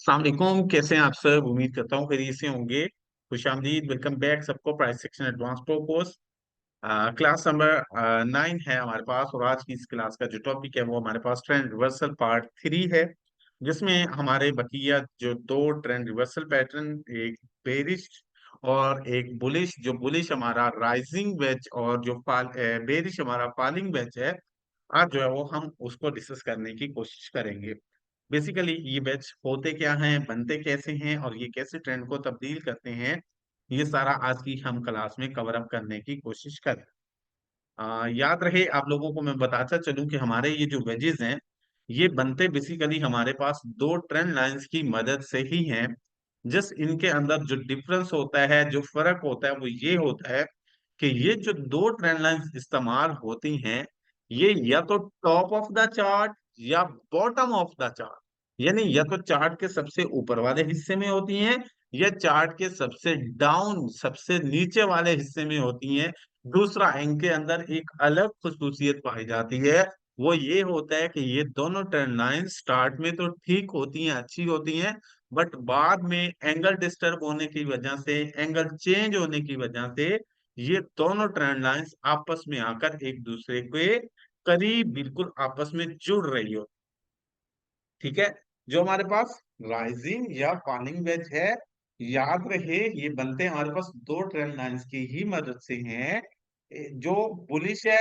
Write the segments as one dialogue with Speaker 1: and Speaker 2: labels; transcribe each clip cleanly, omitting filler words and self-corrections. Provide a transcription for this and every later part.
Speaker 1: अस्सलाम वालेकुम, कैसे हैं आप सब। उम्मीद करता हूँ खैरियत से होंगे। खुशामदीद, वेलकम बैक सबको price section advance pro course. Class number 9 है हमारे पास, और आज की इस क्लास का जो टॉपिक है वो हमारे पास ट्रेंड रिवर्सल पार्ट 3 है, जिसमें हमारे बकिया जो दो ट्रेंड रिवर्सल पैटर्न, एक बेरिश और एक बुलिश, जो बुलिश हमारा राइजिंग वेज और जो बेरिश हमारा फॉलिंग वेज है, आज जो है वो हम उसको डिस्कस करने की कोशिश करेंगे। बेसिकली ये बैच होते क्या हैं, बनते कैसे हैं और ये कैसे ट्रेंड को तब्दील करते हैं, ये सारा आज की हम क्लास में कवर अप करने की कोशिश करें। याद रहे आप लोगों को मैं बताता चलूं कि हमारे ये जो वेजेस हैं ये बनते बेसिकली हमारे पास दो ट्रेंड लाइंस की मदद से ही हैं। जस्ट इनके अंदर जो डिफरेंस होता है, जो फर्क होता है, वो ये होता है कि ये जो दो ट्रेंड लाइंस इस्तेमाल होती हैं, ये या तो टॉप ऑफ द चार्ट या बॉटम ऑफ द चार्ट, यानी या तो चार्ट के सबसे ऊपर वाले हिस्से में होती हैं या चार्ट के सबसे डाउन, सबसे नीचे वाले हिस्से में होती हैं। दूसरा, इनके अंदर एक अलग खुसूसियत पाई जाती है, वो ये होता है कि ये दोनों ट्रेंड लाइन स्टार्ट में तो ठीक होती हैं, अच्छी होती हैं, बट बाद में एंगल डिस्टर्ब होने की वजह से, एंगल चेंज होने की वजह से ये दोनों ट्रेंड लाइंस आपस में आकर एक दूसरे के करीब बिल्कुल आपस में जुड़ रही हो। ठीक है। जो हमारे पास राइजिंग या फॉलिंग वेज है, याद रहे ये बनते हमारे पास दो ट्रेंड लाइंस की ही मदद से हैं। जो बुलिश है,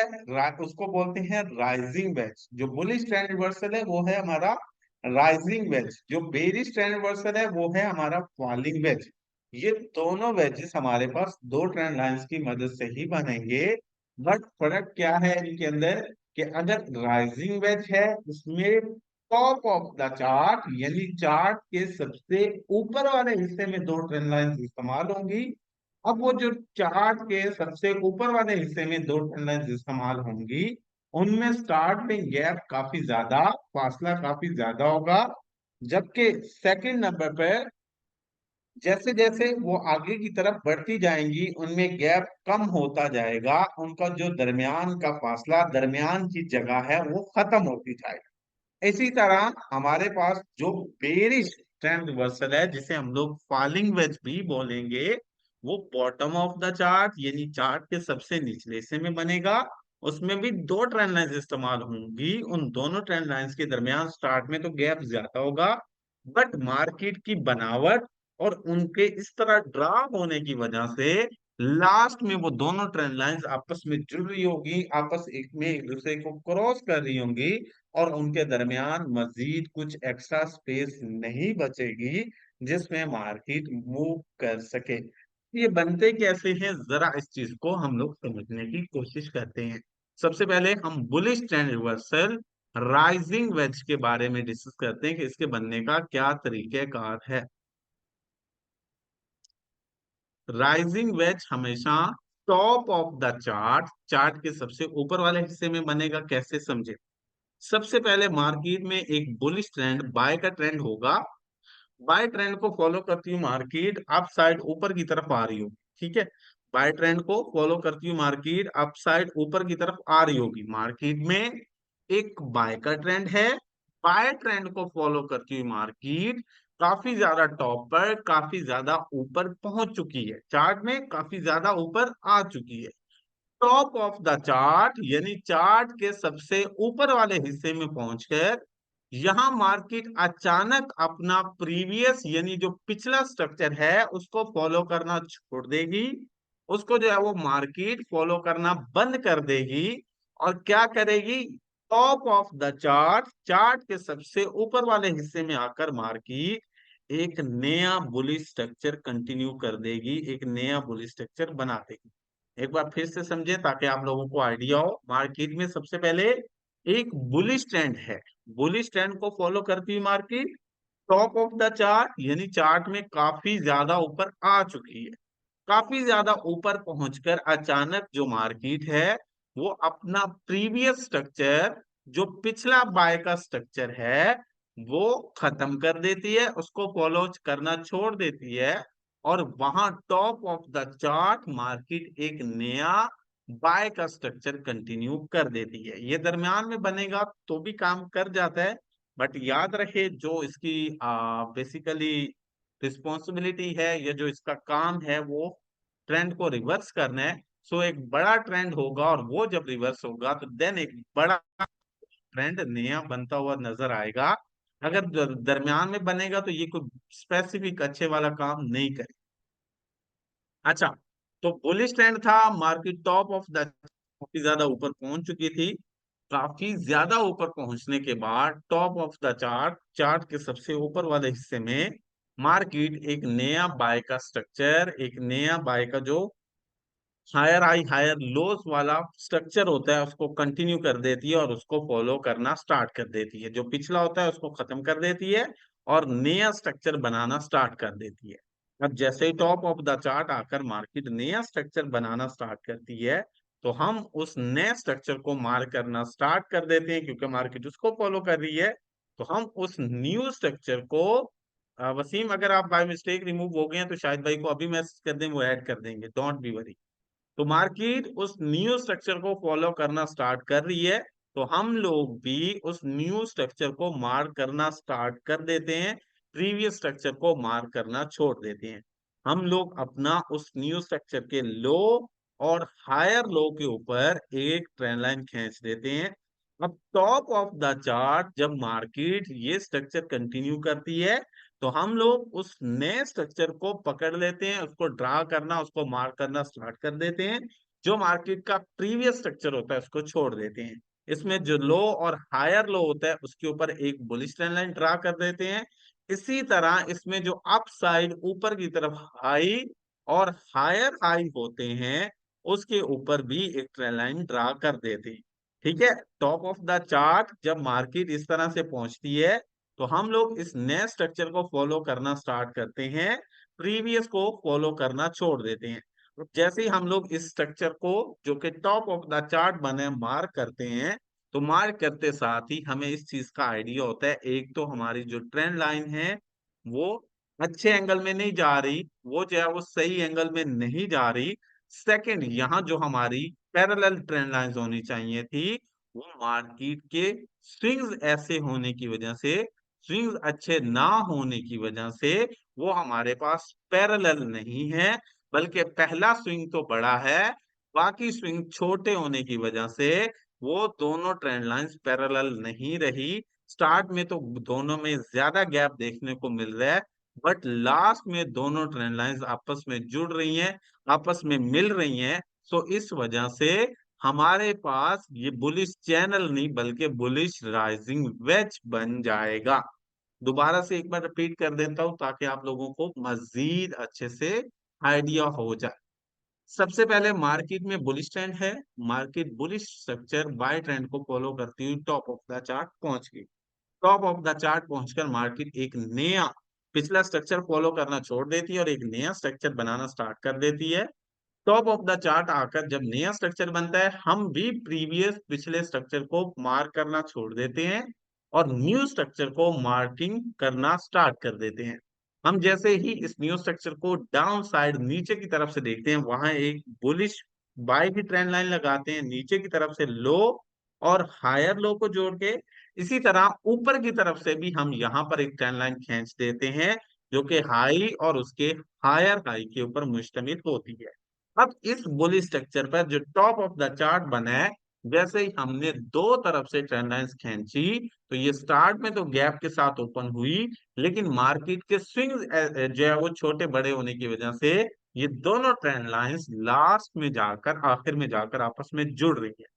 Speaker 1: उसको बोलते हैं राइजिंग वेज। जो बुलिश ट्रेंड रिवर्सल है वो है हमारा राइजिंग वेज। जो बेरिश ट्रेंड रिवर्सल है वो है हमारा फॉलिंग वेज। ये दोनों वेजेस हमारे पास दो ट्रेंड लाइंस की मदद से ही बनेंगे। बट फर्क क्या है इनके अंदर, कि अगर राइजिंग वेज है उसमें टॉप ऑफ द चार्ट यानी चार्ट के सबसे ऊपर वाले हिस्से में दो ट्रेंड लाइंस इस्तेमाल होंगी। अब वो जो चार्ट के सबसे ऊपर वाले हिस्से में दो ट्रेंड लाइंस इस्तेमाल होंगी, उनमें स्टार्ट में गैप काफी ज्यादा, फासला काफी ज्यादा होगा। जबकि सेकंड नंबर पर जैसे जैसे वो आगे की तरफ बढ़ती जाएंगी उनमें गैप कम होता जाएगा, उनका जो दरमियान का फासला, दरमियान की जगह है, वो खत्म होती जाएगी। इसी तरह हमारे पास जो बेरिश ट्रेंड रिवर्सल है, जिसे हम लोग फॉलिंग वेज भी बोलेंगे, वो बॉटम ऑफ द चार्ट यानी चार्ट के सबसे निचले हिस्से में बनेगा। उसमें भी दो ट्रेंड लाइंस इस्तेमाल होंगी, उन दोनों ट्रेंड लाइंस के दरमियान स्टार्ट में तो गैप ज्यादा होगा, बट मार्केट की बनावट और उनके इस तरह ड्रा होने की वजह से लास्ट में वो दोनों ट्रेंड लाइंस आपस में जुड़ रही होगी, आपस में एक दूसरे को क्रॉस कर रही होंगी, और उनके दरमियान मजीद कुछ एक्स्ट्रा स्पेस नहीं बचेगी जिसमें मार्केट मूव कर सके। ये बनते कैसे हैं, जरा इस चीज को हम लोग समझने की कोशिश करते हैं। सबसे पहले हम bullish trend reversal rising veg के बारे में डिस्कस करते हैं कि इसके बनने का क्या तरीकेकार है। राइजिंग वेज हमेशा top of the chart, chart के सबसे ऊपर वाले हिस्से में बनेगा। कैसे, समझे। सबसे पहले मार्केट में एक बुलिश ट्रेंड, बाय का ट्रेंड होगा। बाय ट्रेंड को फॉलो करती हुई मार्केट अप साइड ऊपर की तरफ आ रही होगी। ठीक है। बाय ट्रेंड को फॉलो करती हुई मार्केट अप साइड ऊपर की तरफ आ रही होगी। मार्केट में एक बाय का ट्रेंड है। बाय ट्रेंड को फॉलो करती हुई मार्केट काफी ज्यादा टॉप पर, काफी ज्यादा ऊपर पहुंच चुकी है, चार्ट में काफी ज्यादा ऊपर आ चुकी है। टॉप ऑफ द चार्ट यानी चार्ट के सबसे ऊपर वाले हिस्से में पहुंचकर यहां मार्केट अचानक अपना प्रीवियस यानी जो पिछला स्ट्रक्चर है उसको फॉलो करना छोड़ देगी। उसको जो है वो मार्केट फॉलो करना बंद कर देगी, और क्या करेगी, top of the chart, chart के सबसे ऊपर वाले हिस्से में आकर मार्केट एक नया बुलिश स्ट्रक्चर कंटिन्यू कर देगी, एक नया बुलिश स्ट्रक्चर बना देगी। एक बार फिर से समझे ताकि आप लोगों को आइडिया हो। मार्केट में सबसे पहले एक बुलिश ट्रेंड है, बुलिश ट्रेंड को फॉलो करती हुई market top of the chart यानी चार्ट में काफी ज्यादा ऊपर आ चुकी है। काफी ज्यादा ऊपर पहुंचकर अचानक जो मार्केट है वो अपना प्रीवियस स्ट्रक्चर, जो पिछला बाय का स्ट्रक्चर है, वो खत्म कर देती है, उसको फॉलो करना छोड़ देती है, और वहां top of the chart market एक नया बाय का स्ट्रक्चर कंटिन्यू कर देती है। ये दरमियान में बनेगा तो भी काम कर जाता है, बट याद रहे जो इसकी बेसिकली रिस्पॉन्सिबिलिटी है या जो इसका काम है वो ट्रेंड को रिवर्स करना है। सो एक बड़ा ट्रेंड होगा और वो जब रिवर्स होगा तो देन एक बड़ा ट्रेंड नया बनता हुआ नजर आएगा। अगर दरमियान में बनेगा तो ये कोई स्पेसिफिक अच्छे वाला काम नहीं करे। अच्छा, तो बुलिश ट्रेंड था, मार्केट टॉप ऑफ द काफी ज्यादा ऊपर पहुंच चुकी थी। काफी ज्यादा ऊपर पहुंचने के बाद top of the chart, chart के सबसे ऊपर वाले हिस्से में मार्केट एक नया बाय का स्ट्रक्चर, एक नया बाय का जो हायर हाई हायर लोस वाला स्ट्रक्चर होता है उसको कंटिन्यू कर देती है और उसको फॉलो करना स्टार्ट कर देती है। जो पिछला होता है उसको खत्म कर देती है और नया स्ट्रक्चर बनाना स्टार्ट कर देती है। अब जैसे ही टॉप ऑफ द चार्ट आकर मार्केट नया स्ट्रक्चर बनाना स्टार्ट करती है तो हम उस नए स्ट्रक्चर को मार्क करना स्टार्ट कर देते हैं, क्योंकि मार्केट उसको फॉलो कर रही है। तो हम उस न्यू स्ट्रक्चर को वसीम, अगर आप बाय मिस्टेक रिमूव हो गए हैं तो शायद भाई को अभी मैसेज कर दें, वो ऐड कर देंगे, डोंट बी वरी। तो मार्केट उस न्यू स्ट्रक्चर को फॉलो करना स्टार्ट कर रही है, तो हम लोग भी उस न्यू स्ट्रक्चर को मार्क करना स्टार्ट कर देते हैं, प्रीवियस स्ट्रक्चर को मार्क करना छोड़ देते हैं। हम लोग अपना उस न्यू स्ट्रक्चर के लो और हायर लो के ऊपर एक ट्रेंड लाइन खींच देते हैं। अब टॉप ऑफ द चार्ट जब मार्केट ये स्ट्रक्चर कंटिन्यू करती है तो हम लोग उस नए स्ट्रक्चर को पकड़ लेते हैं, उसको ड्रा करना, उसको मार्क करना स्टार्ट कर देते हैं। जो मार्केट का प्रीवियस स्ट्रक्चर होता है उसको छोड़ देते हैं। इसमें जो लो और हायर लो होता है उसके ऊपर एक बुलिश ट्रेंड लाइन ड्रा कर देते हैं। इसी तरह इसमें जो अप साइड ऊपर की तरफ हाई और हायर हाई होते हैं उसके ऊपर भी एक ट्रेंड लाइन ड्रा कर देते हैं। ठीक है, टॉप ऑफ द चार्ट जब मार्केट इस तरह से पहुंचती है तो हम लोग इस नए स्ट्रक्चर को फॉलो करना स्टार्ट करते हैं, प्रीवियस को फॉलो करना छोड़ देते हैं। तो जैसे ही हम लोग इस स्ट्रक्चर को जो कि टॉप ऑफ द चार्ट बने मार्क करते हैं, तो मार्क करते साथ ही हमें इस चीज का आइडिया होता है, एक तो हमारी जो ट्रेंड लाइन है वो अच्छे एंगल में नहीं जा रही, वो जो है वो सही एंगल में नहीं जा रही। सेकंड, यहाँ जो हमारी पैरेलल ट्रेंड लाइंस होनी चाहिए थी वो मार्केट के स्विंग्स ऐसे होने की वजह से, स्विंग्स अच्छे ना होने की वजह से वो हमारे पास पैरेलल नहीं है, बल्कि पहला स्विंग तो बड़ा है, बाकी स्विंग छोटे होने की वजह से वो दोनों ट्रेंड लाइंस पैरेलल नहीं रही। स्टार्ट में तो दोनों में ज्यादा गैप देखने को मिल रहा है, बट लास्ट में दोनों ट्रेंड लाइंस आपस में जुड़ रही हैं, आपस में मिल रही हैं। सो इस वजह से हमारे पास ये बुलिश चैनल नहीं बल्कि बुलिश राइजिंग वेज बन जाएगा। दोबारा से एक बार रिपीट कर देता हूं ताकि आप लोगों को मजीद अच्छे से आइडिया हो जाए। सबसे पहले मार्केट में बुलिश ट्रेंड है, market bullish structure bye trend को फॉलो करती हुई टॉप ऑफ द चार्ट पहुंच गई। टॉप ऑफ द चार्ट पहुंचकर मार्केट एक नया पिछला स्ट्रक्चर फॉलो करना छोड़ देती है और एक नया स्ट्रक्चर बनाना स्टार्ट कर देती है। टॉप ऑफ द चार्ट आकर जब नया स्ट्रक्चर बनता है हम भी प्रीवियस पिछले स्ट्रक्चर को मार्क करना छोड़ देते हैं और न्यू स्ट्रक्चर को मार्किंग करना स्टार्ट कर देते हैं। हम जैसे ही इस न्यू स्ट्रक्चर को डाउन साइड नीचे की तरफ से देखते हैं वहां एक बुलिश बाय की ट्रेंड लाइन लगाते हैं, नीचे की तरफ से लो और हायर लो को जोड़ के। इसी तरह ऊपर की तरफ से भी हम यहाँ पर एक ट्रेंड लाइन खींच देते हैं जो कि हाई और उसके हायर हाई के ऊपर मुश्तमिल होती है। अब इस बुलिश स्ट्रक्चर पर जो टॉप ऑफ द चार्ट बना है, जैसे ही हमने दो तरफ से ट्रेंड लाइंस खींची तो ये स्टार्ट में तो गैप के साथ ओपन हुई, लेकिन मार्केट के स्विंग जो है वो छोटे बड़े होने की वजह से ये दोनों ट्रेंड लाइंस लास्ट में जाकर आखिर में जाकर आपस में जुड़ रही है।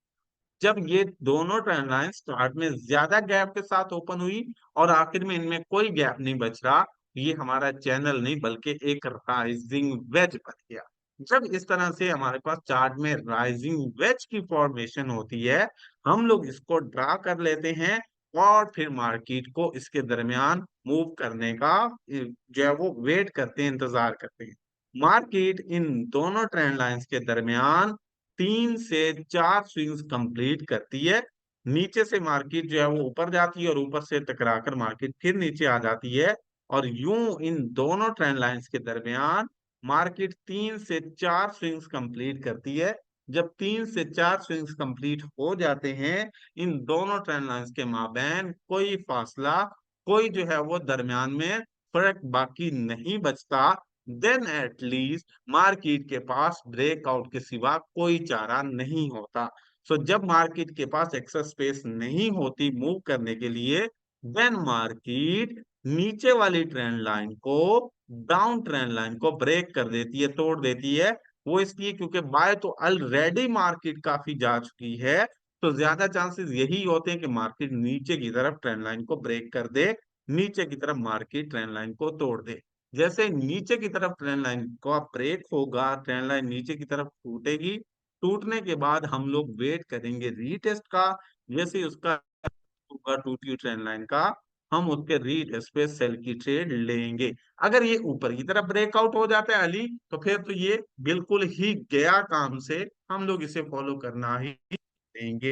Speaker 1: जब ये दोनों ट्रेंड लाइन स्टार्ट में ज्यादा गैप के साथ ओपन हुई और आखिर में इनमें कोई गैप नहीं बच रहा, ये हमारा चैनल नहीं बल्कि एक राइजिंग वेज बन गया। जब इस तरह से हमारे पास चार्ट में राइजिंग वेज की फॉर्मेशन होती है, हम लोग इसको ड्रा कर लेते हैं और फिर मार्केट को इसके दरमियान मूव करने का जो है वो वेट करते हैं, इंतजार करते हैं। मार्केट इन दोनों ट्रेंड लाइंस के दरमियान 3 से 4 स्विंग्स कंप्लीट करती है। नीचे से मार्केट जो है वो ऊपर जाती है और ऊपर से टकराकर मार्केट फिर नीचे आ जाती है। और यूं इन दोनों ट्रेंड लाइंस के दरमियान मार्केट 3 से 4 स्विंग्स कंप्लीट करती है। जब 3 से 4 स्विंग्स कंप्लीट हो जाते हैं, इन दोनों ट्रेंड लाइंस के माबैन कोई फासला, कोई जो है वो दरमियान में फर्क बाकी नहीं बचता, देन एटलीस्ट मार्केट के पास ब्रेकआउट के सिवा कोई चारा नहीं होता। सो जब मार्केट के पास एक्सेस स्पेस नहीं होती मूव करने के लिए, देन मार्केट नीचे वाली ट्रेंड लाइन को, डाउन ट्रेंड लाइन को ब्रेक कर देती है, तोड़ देती है। वो इसलिए क्योंकि बाय तो ऑलरेडी मार्केट काफी जा चुकी है, तो ज्यादा चांसेस यही होते हैं कि मार्केट नीचे की तरफ ट्रेंड लाइन को ब्रेक कर दे, नीचे की तरफ मार्केट ट्रेंड लाइन को तोड़ दे। जैसे नीचे की तरफ ट्रेंड लाइन का ब्रेक होगा, ट्रेंड लाइन नीचे की तरफ टूटेगी, टूटने के बाद हम लोग वेट करेंगे रीटेस्ट का। जैसे ही उसका होगा टूटी ट्रेंड लाइन का, हम उसके रीटेस्ट पे सेल की ट्रेड लेंगे। अगर ये ऊपर की तरफ ब्रेकआउट हो जाता है अली, तो फिर तो ये बिल्कुल ही गया काम से, हम लोग इसे फॉलो करना ही देंगे।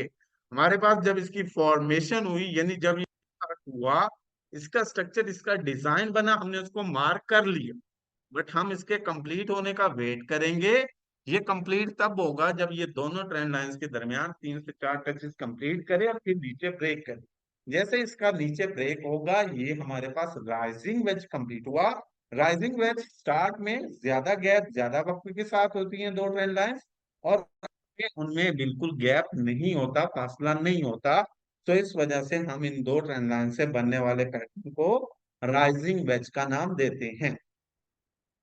Speaker 1: हमारे पास जब इसकी फॉर्मेशन हुई, यानी जब ये start हुआ, इसका स्ट्रक्चर, इसका डिजाइन बना, हमने उसको मार्क कर लिया, बट हम इसके कंप्लीट होने का वेट करेंगे। ये कंप्लीट तब होगा जब ये दोनों ट्रेंड लाइंस के दरमियान 3 से 4 टचेस कंप्लीट करे और फिर नीचे ब्रेक करे। जैसे इसका नीचे ब्रेक होगा, ये हमारे पास राइजिंग वेज कंप्लीट हुआ। राइजिंग वेज स्टार्ट में ज्यादा गैप ज्यादा वक्त के साथ होती हैं दो ट्रेंड लाइंस, और उनमें बिल्कुल गैप नहीं होता, फासला नहीं होता। तो इस वजह से हम इन दो ट्रेंड लाइन से बनने वाले पैटर्न को राइजिंग वेज का नाम देते हैं।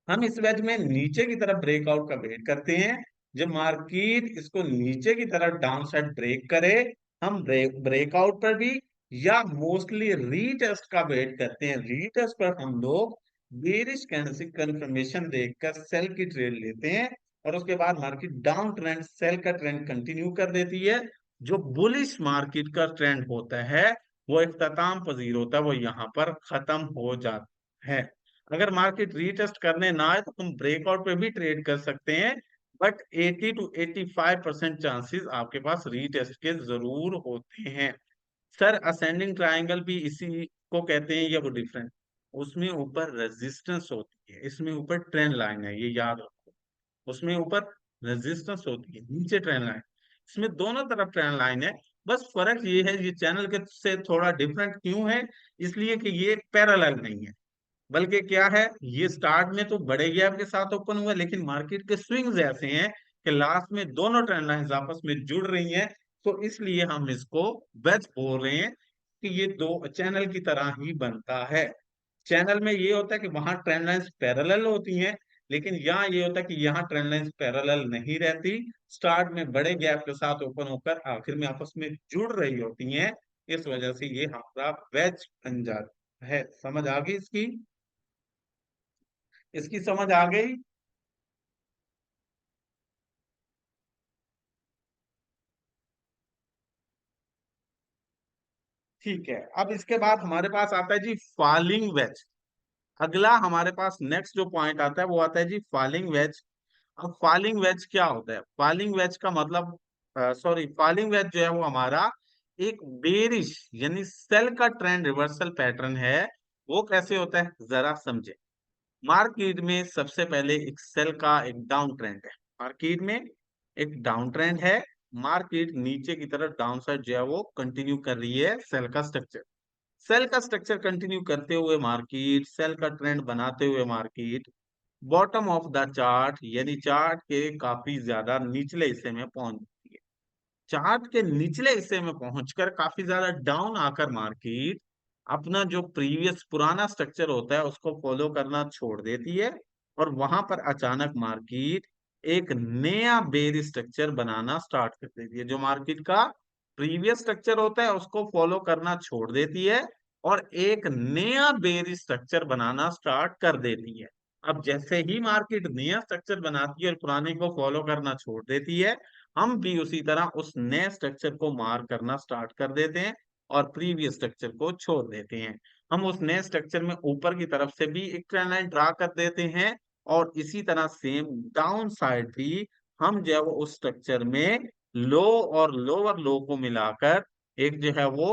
Speaker 1: हम इस वेज में नीचे की तरफ ब्रेकआउट का वेट करते हैं। जब मार्केट इसको नीचे की तरफ डाउन साइड ब्रेक करे, हम ब्रेकआउट पर भी या मोस्टली रीटेस्ट का वेट करते हैं। रीटेस्ट पर हम लोग बेरिश कैंडलस्टिक कंफर्मेशन देखकर सेल की ट्रेड लेते हैं, और उसके बाद मार्केट डाउन ट्रेंड, सेल का ट्रेंड कंटिन्यू कर देती है। जो बुलिश मार्केट का ट्रेंड होता है, वो इख्तिताम पजीर होता है, वो यहाँ पर खत्म हो जाता है। अगर मार्केट रीटेस्ट करने ना आए तो तुम ब्रेकआउट पे भी ट्रेड कर सकते हैं, बट 80 to 85% चांसेस आपके पास रीटेस्ट के जरूर होते हैं। सर असेंडिंग ट्रायंगल भी इसी को कहते हैं या वो डिफरेंट? उसमें ऊपर रेजिस्टेंस होती है, इसमें ऊपर ट्रेंड लाइन है, ये याद रखो। उसमें ऊपर रेजिस्टेंस होती है, नीचे ट्रेंड लाइन। इसमें दोनों तरफ ट्रेंड लाइन है। बस फर्क ये है, ये चैनल के से थोड़ा डिफरेंट क्यों है, इसलिए कि ये पैरेलल नहीं है, बल्कि क्या है, ये स्टार्ट में तो बड़े गैप के साथ ओपन हुआ, लेकिन मार्केट के स्विंग्स ऐसे हैं कि लास्ट में दोनों ट्रेंड लाइंस आपस में जुड़ रही हैं। तो इसलिए हम इसको वेज बोल रहे हैं कि ये दो चैनल की तरह ही बनता है। चैनल में ये होता है कि वहां ट्रेंड लाइंस पैरेलल होती हैं, लेकिन यहाँ ये होता है कि यहाँ ट्रेंड लाइंस पैरेलल नहीं रहती, स्टार्ट में बड़े गैप के साथ ओपन होकर आखिर में आपस में जुड़ रही होती हैं। इस वजह से ये हमारा वेज बन जाता है। समझ आ गई इसकी? इसकी समझ आ गई? ठीक है। अब इसके बाद हमारे पास आता है जी फॉलिंग वेज। अगला हमारे पास नेक्स्ट जो पॉइंट आता है वो आता है जी फॉलिंग वेज। अब फॉलिंग वेज क्या होता है? फॉलिंग वेज का मतलब, सॉरी, फॉलिंग वेज जो है वो हमारा एक बेरिश यानी सेल का ट्रेंड रिवर्सल पैटर्न है। वो कैसे होता है जरा समझे। मार्केट में सबसे पहले एक सेल का एक डाउन ट्रेंड है, मार्केट में एक डाउन ट्रेंड है, मार्केट नीचे की तरफ डाउन साइड जो है वो कंटिन्यू कर रही है। सेल का स्ट्रक्चर कंटिन्यू करते हुए मार्केट, सेल का ट्रेंड बनाते हुए market bottom of the chart यानी चार्ट के काफी ज्यादा निचले हिस्से में पहुंच जाती है। चार्ट के निचले हिस्से में पहुंचकर काफी ज्यादा डाउन आकर मार्केट अपना जो प्रीवियस पुराना स्ट्रक्चर होता है उसको फॉलो करना छोड़ देती है, और वहां पर अचानक मार्केट एक नया बेर स्ट्रक्चर बनाना स्टार्ट कर देती है। जो मार्केट का प्रीवियस स्ट्रक्चर होता है उसको फॉलो करना छोड़ देती है, और एक नया बेर स्ट्रक्चर बनाना स्टार्ट कर देती है। अब जैसे ही मार्केट नया स्ट्रक्चर बनाती है और पुराने को फॉलो करना छोड़ देती है, हम भी उसी तरह उस नए स्ट्रक्चर को मार करना स्टार्ट कर देते हैं और प्रीवियस स्ट्रक्चर को छोड़ देते हैं। हम उस नए स्ट्रक्चर में ऊपर की तरफ से भी एक ट्रेंड लाइन ड्रा कर देते हैं, और इसी तरह सेम डाउन साइड भी हम जो है वो उस स्ट्रक्चर में लो और लोअर लो को मिलाकर एक जो है वो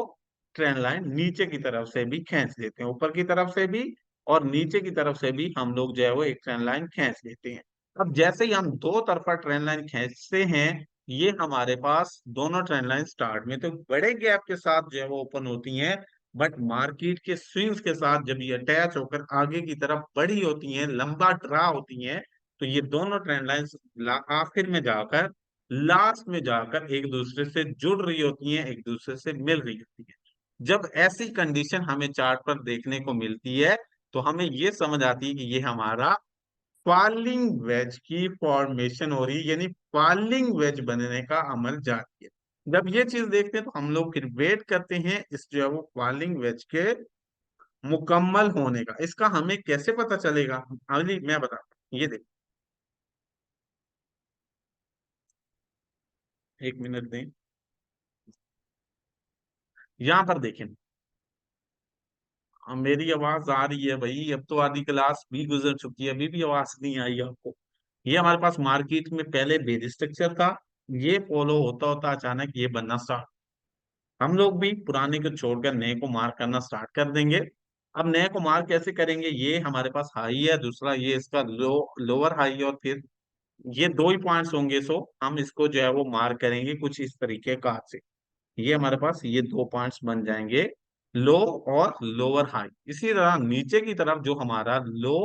Speaker 1: ट्रेंड लाइन नीचे की तरफ से भी खींच देते हैं, ऊपर की तरफ से भी और नीचे की तरफ से भी हम लोग जो है वो एक ट्रेंड लाइन खींच लेते हैं। अब जैसे ही हम दो तरफा ट्रेंड लाइन खींचते हैं, ये हमारे पास दोनों ट्रेंड लाइन स्टार्ट में तो बड़े गैप के साथ जो है वो ओपन होती हैं, बट मार्केट के स्विंग्स के साथ जब ये अटैच होकर आगे की तरफ बड़ी होती हैं, लंबा ड्रा होती हैं, तो ये दोनों ट्रेंड लाइंस आखिर में जाकर, लास्ट में जाकर एक दूसरे से जुड़ रही होती हैं, एक दूसरे से मिल रही होती हैं। जब ऐसी कंडीशन हमें चार्ट पर देखने को मिलती है, तो हमें ये समझ आती है कि ये हमारा फॉलिंग वेज की फॉर्मेशन हो रही है, यानी फॉलिंग वेज बनने का अमल जारी है। जब ये चीज देखते हैं तो हम लोग फिर वेट करते हैं इस जो है वो फॉलिंग वेज के मुकम्मल होने का। इसका हमें कैसे पता चलेगा, अगली मैं बताता हूँ, ये देखो, एक मिनट दें, यहाँ पर देखें। मेरी आवाज आ रही है भाई, अब तो आधी क्लास भी गुजर चुकी है, अभी भी आवाज नहीं आई आपको। ये हमारे पास मार्केट में पहले बेस स्ट्रक्चर था, ये फॉलो होता होता अचानक ये बनना स्टार्ट। हम लोग भी पुराने को छोड़कर नए को मार्क करना स्टार्ट कर देंगे। अब नए को मार्क कैसे करेंगे, ये हमारे पास हाई है, दूसरा ये इसका लोअर हाई है, और फिर ये दो ही पॉइंट्स होंगे, सो हम इसको जो है वो मार्क करेंगे कुछ इस तरीके का से। ये हमारे पास ये दो पॉइंट्स बन जाएंगे, लो और लोअर हाई। इसी तरह नीचे की तरफ जो हमारा लो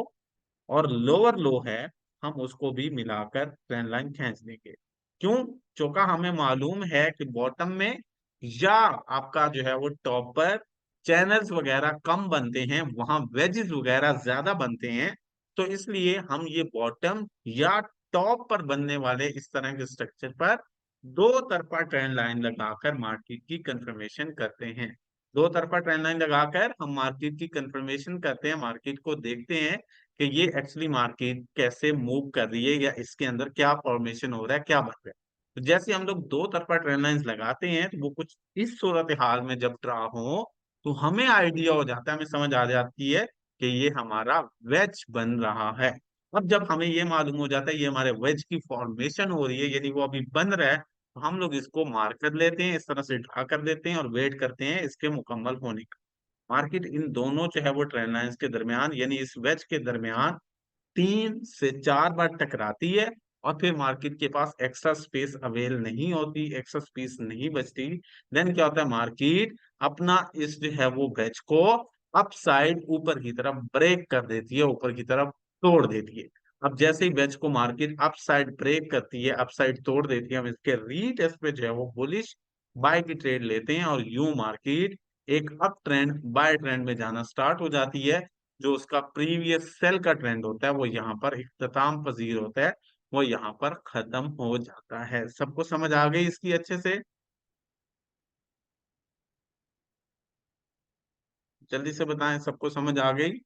Speaker 1: और लोअर लो है, हम उसको भी मिलाकर ट्रेंड लाइन खींच देंगे। क्यों? चूंकि हमें मालूम है कि बॉटम में या आपका जो है वो टॉप पर चैनल्स वगैरह कम बनते हैं, वहां वेजेस वगैरह ज्यादा बनते हैं, तो इसलिए हम ये बॉटम या टॉप पर बनने वाले इस तरह के स्ट्रक्चर पर दो तरफा ट्रेंड लाइन लगाकर मार्केट की कंफर्मेशन करते हैं। दो तरफा ट्रेंड लाइन लगाकर हम मार्केट की कंफर्मेशन करते हैं, मार्केट को देखते हैं कि ये एक्चुअली मार्केट कैसे मूव कर रही है, या इसके अंदर क्या फॉर्मेशन हो रहा है, क्या बन रहा है। तो जैसे हम लोग दो तरफा ट्रेंड लाइंस लगाते हैं, तो वो कुछ इस सूरत हाल में जब ड्रा हो, तो हमें आइडिया हो जाता है, हमें समझ आ जाती है कि ये हमारा वेज बन रहा है। अब जब हमें ये मालूम हो जाता है ये हमारे वेज की फॉर्मेशन हो रही है, यानी वो अभी बन रहा है, तो हम लोग इसको मार्क कर लेते हैं, इस तरह से ड्रा कर देते हैं और वेट करते हैं इसके मुकम्मल होने का। मार्केट इन दोनों जो है वो ट्रेंड लाइंस के दरमियान, यानी इस वेज के दरमियान 3 से 4 बार टकराती है, और फिर मार्केट के पास एक्स्ट्रा स्पेस अवेल नहीं होती, एक्स्ट्रा स्पेस नहीं बचती। देन क्या होता है, मार्केट अपना इस जो है वो वेज को अप साइड ऊपर की तरफ ब्रेक कर देती है, ऊपर की तरफ तोड़ देती है। अब जैसे ही वेज को मार्केट अप साइड ब्रेक करती है, अप साइड तोड़ देती है, हम इसके रीटेस्ट पे जो है वो बुलिश बाय की ट्रेड लेते हैं, और यूं मार्केट एक अप ट्रेंड बाय ट्रेंड में जाना स्टार्ट हो जाती है। जो उसका प्रीवियस सेल का ट्रेंड होता है वो यहाँ पर इख्तिताम पजीर होता है, वो यहाँ पर खत्म हो जाता है। सबको समझ आ गई इसकी अच्छे से? जल्दी से बताएं, सबको समझ आ गई?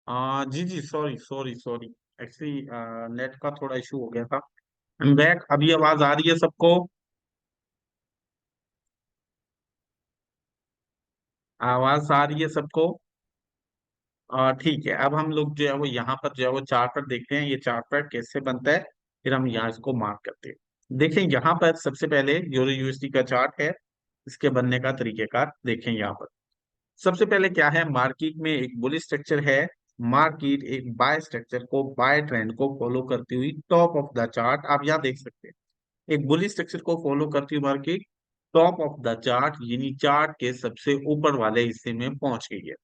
Speaker 1: जी जी, sorry sorry sorry. Actually net का थोड़ा इशू हो गया था। बैक, अभी आवाज आ रही है सबको? आवाज आ रही है सबको? ठीक है, अब हम लोग जो है वो यहाँ पर जो है वो चार्ट देखते हैं, ये चार्ट कैसे बनता है, फिर हम यहाँ इसको मार्क करते हैं। देखें यहाँ पर सबसे पहले यूरो यूएसडी का चार्ट है, इसके बनने का तरीकेकार देखें यहाँ पर। सबसे पहले क्या है, मार्केट में एक बुल स्ट्रक्चर है। मार्केट एक बाय स्ट्रक्चर को, बाय ट्रेंड को फॉलो करती हुई टॉप ऑफ द चार्ट, आप यहाँ देख सकते हैं, एक बुल स्ट्रक्चर को फॉलो करती हुई market top of the chart यानी चार्ट के सबसे ऊपर वाले हिस्से में पहुंच गई है।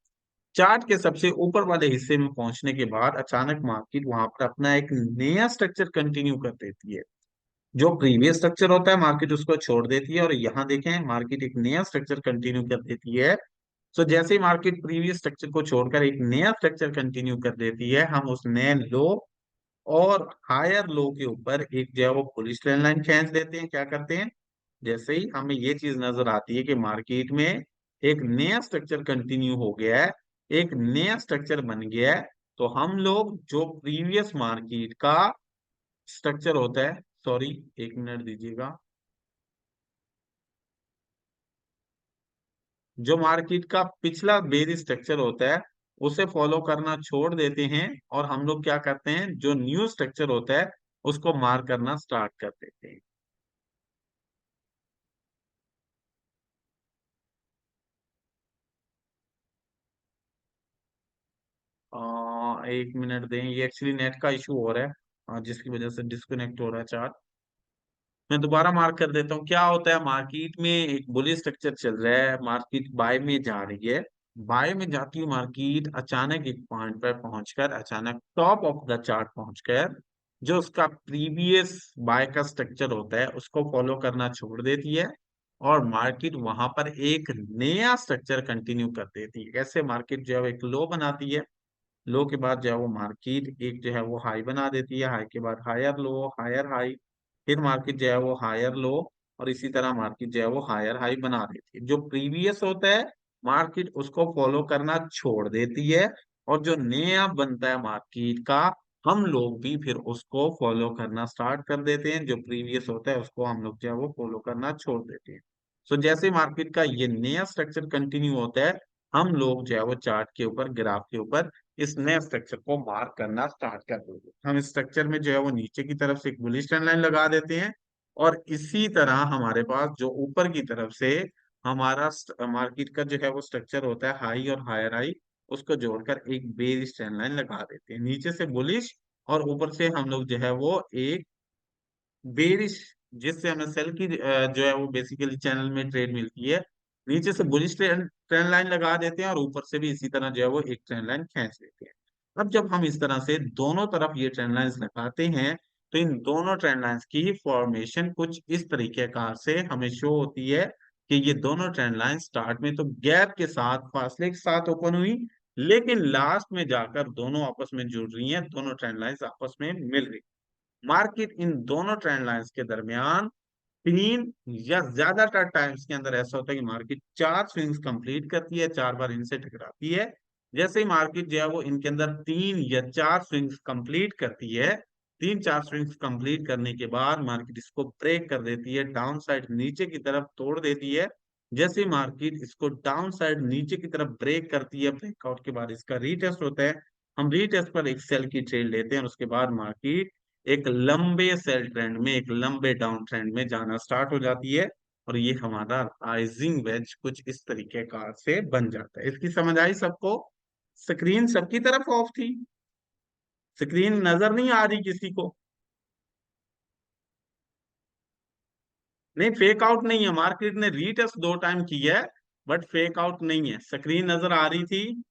Speaker 1: चार्ट के सबसे ऊपर वाले हिस्से में पहुंचने के बाद अचानक मार्केट वहां पर अपना एक नया स्ट्रक्चर कंटिन्यू कर देती है। जो प्रीवियस स्ट्रक्चर होता है मार्केट उसको छोड़ देती है, और यहाँ देखें मार्केट एक नया स्ट्रक्चर कंटिन्यू कर देती है। तो जैसे ही मार्केट प्रीवियस स्ट्रक्चर को छोड़कर एक नया स्ट्रक्चर कंटिन्यू कर देती है, हम उस नए लो और हायर लो के ऊपर एक जो है वो बुलिश ट्रेंड लाइन खींच देते हैं। क्या करते हैं, जैसे ही हमें ये चीज नजर आती है कि मार्केट में एक नया स्ट्रक्चर कंटिन्यू हो गया है, एक नया स्ट्रक्चर बन गया है, तो हम लोग जो प्रीवियस मार्केट का स्ट्रक्चर होता है, सॉरी, एक मिनट दीजिएगा, जो मार्केट का पिछला बेस स्ट्रक्चर होता है उसे फॉलो करना छोड़ देते हैं, और हम लोग क्या करते हैं, जो न्यू स्ट्रक्चर होता है उसको मार्क करना स्टार्ट कर देते हैं। एक मिनट दें, ये एक्चुअली नेट का इशू हो रहा है, जिसकी वजह से डिस्कनेक्ट हो रहा है चार्ट। मैं दोबारा मार्क कर देता हूँ। क्या होता है, मार्केट में एक बुलिश स्ट्रक्चर चल रहा है, मार्केट बाय में जा रही है, बाय में जाती हुई मार्केट अचानक एक पॉइंट पर पहुंचकर, अचानक टॉप ऑफ द चार्ट पहुंचकर जो उसका प्रीवियस बाय का स्ट्रक्चर होता है उसको फॉलो करना छोड़ देती है, और मार्केट वहां पर एक नया स्ट्रक्चर कंटिन्यू कर देती है। कैसे, मार्केट जो है वो एक लो बनाती है, लो के बाद जो है वो मार्केट एक जो है वो हाई बना देती है, हाई के बाद हायर लो, हायर हाई, फिर मार्केट जो है वो हायर लो, और इसी तरह मार्केट जो है वो हायर हाई बना देती है। जो प्रीवियस होता है मार्केट उसको फॉलो करना छोड़ देती है, और जो नया बनता है मार्केट का हम लोग भी फिर उसको फॉलो करना स्टार्ट कर देते हैं। जो प्रीवियस होता है उसको हम लोग जो है वो फॉलो करना छोड़ देते हैं। सो जैसे मार्केट का ये नया स्ट्रक्चर कंटिन्यू होता है, हम लोग जो है वो चार्ट के ऊपर, ग्राफ के ऊपर इस नए स्ट्रक्चर को मार्क करना स्टार्ट कर देंगे। हम इस स्ट्रक्चर में जो है वो नीचे की तरफ से एक बुलिश ट्रेंड लाइन लगा देते हैं, और इसी तरह हमारे पास जो ऊपर की तरफ से हमारा मार्केट का जो है वो स्ट्रक्चर होता है, हाई और हायर हाई, उसको जोड़कर एक बेरिश ट्रेंड लाइन लगा देते हैं। नीचे से बुलिश और ऊपर से हम लोग जो है वो एक बेरिश, जिससे हमें सेल की जो है वो बेसिकली चैनल में ट्रेड मिलती है। नीचे से बुलिश ट्रेंड ट्रेंड लाइन लगा देते हैं, और ऊपर से भी इसी तरह जो है वो एक ट्रेंड लाइन खींच देते हैं। अब जब हम इस तरह से दोनों तरफ ये ट्रेंड लाइंस लगाते हैं, तो इन दोनों ट्रेंड लाइंस की फॉर्मेशन कुछ इस तरीके कार से हमें शो होती है कि ये दोनों ट्रेंड लाइन स्टार्ट में तो गैप के साथ, फासले के साथ ओपन हुई, लेकिन लास्ट में जाकर दोनों आपस में जुड़ रही हैं, दोनों ट्रेंड लाइंस आपस में मिल रही। मार्केट इन दोनों ट्रेंड लाइंस के दरमियान तीन या ज्यादातर टाइम्स के अंदर ऐसा होता है कि मार्केट चार स्विंग्स कंप्लीट करती है, चार बार इनसे टकराती है। जैसे ही मार्केट जो है वो इनके अंदर तीन या चार स्विंग्स कंप्लीट करती है, तीन चार स्विंग्स कंप्लीट करने के बाद मार्केट इसको ब्रेक कर देती है, डाउन साइड नीचे की तरफ तोड़ देती है। जैसे ही मार्केट इसको डाउन साइड नीचे की तरफ ब्रेक करती है, ब्रेकआउट के बाद इसका रीटेस्ट होता है, हम रीटेस्ट पर एक सेल की ट्रेड लेते हैं, और उसके बाद मार्केट एक लंबे सेल ट्रेंड में, एक लंबे डाउन ट्रेंड में जाना स्टार्ट हो जाती है, और ये हमारा राइजिंग वेज कुछ इस तरीके कार से बन जाता है। इसकी समझ आई सबको? स्क्रीन सबकी तरफ ऑफ थी, स्क्रीन नजर नहीं आ रही किसी को? नहीं, फेक आउट नहीं है, मार्केट ने रीटेस्ट दो टाइम किया है, बट फेक आउट नहीं है, स्क्रीन नजर आ रही थी।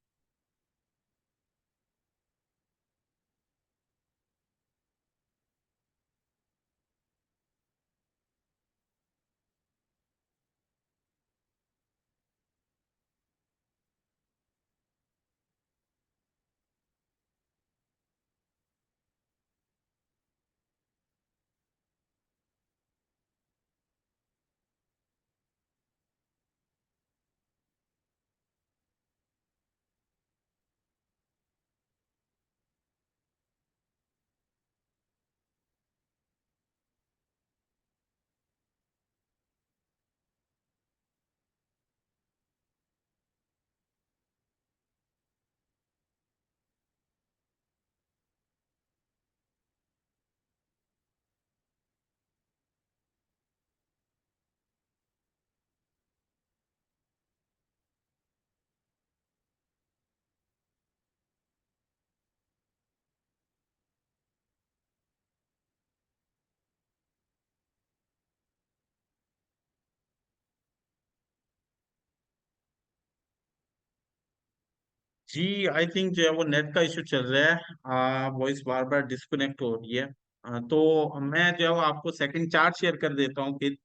Speaker 1: जी, आई थिंक जो है वो नेट का इशू चल रहा है, वॉइस बार बार डिस्कनेक्ट हो रही है। तो मैं जो है वो आपको सेकंड चार्ट शेयर कर देता हूँ फिर।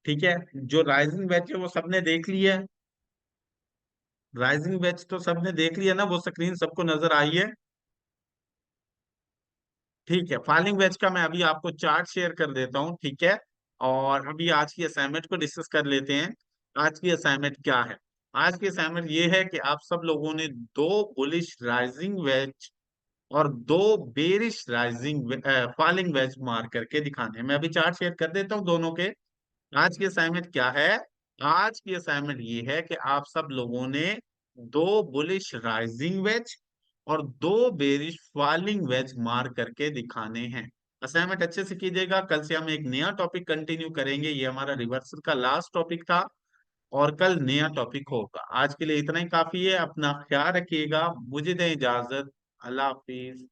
Speaker 1: ठीक है। जो राइजिंग वेज है वो सबने देख लिया है। राइजिंग वेज तो सबने देख लिया ना, वो स्क्रीन सबको नजर आई है। ठीक है, फॉलिंग वेज का मैं अभी आपको चार्ट शेयर कर देता हूँ। ठीक है। और अभी आज की असाइनमेंट को डिस्कस कर लेते हैं। आज की असाइनमेंट क्या है? आज की असाइनमेंट ये है कि आप सब लोगों ने दो बुलिश राइजिंग वेज और दो बेरिश राइजिंग फॉलिंग वेज मार करके दिखाने हैं। मैं अभी चार्ट शेयर कर देता हूँ दोनों के। आज की असाइनमेंट क्या है? आज की असाइनमेंट ये है कि आप सब लोगों ने दो बुलिश राइजिंग वेज और दो बेरिश फॉलिंग वेज मार करके दिखाने हैं। असाइनमेंट अच्छे से कीजिएगा। कल से हम एक नया टॉपिक कंटिन्यू करेंगे। ये हमारा रिवर्सल का लास्ट टॉपिक था और कल नया टॉपिक होगा। आज के लिए इतना ही काफी है। अपना ख्याल रखिएगा। मुझे दें इजाजत। अल्लाह हाफिज।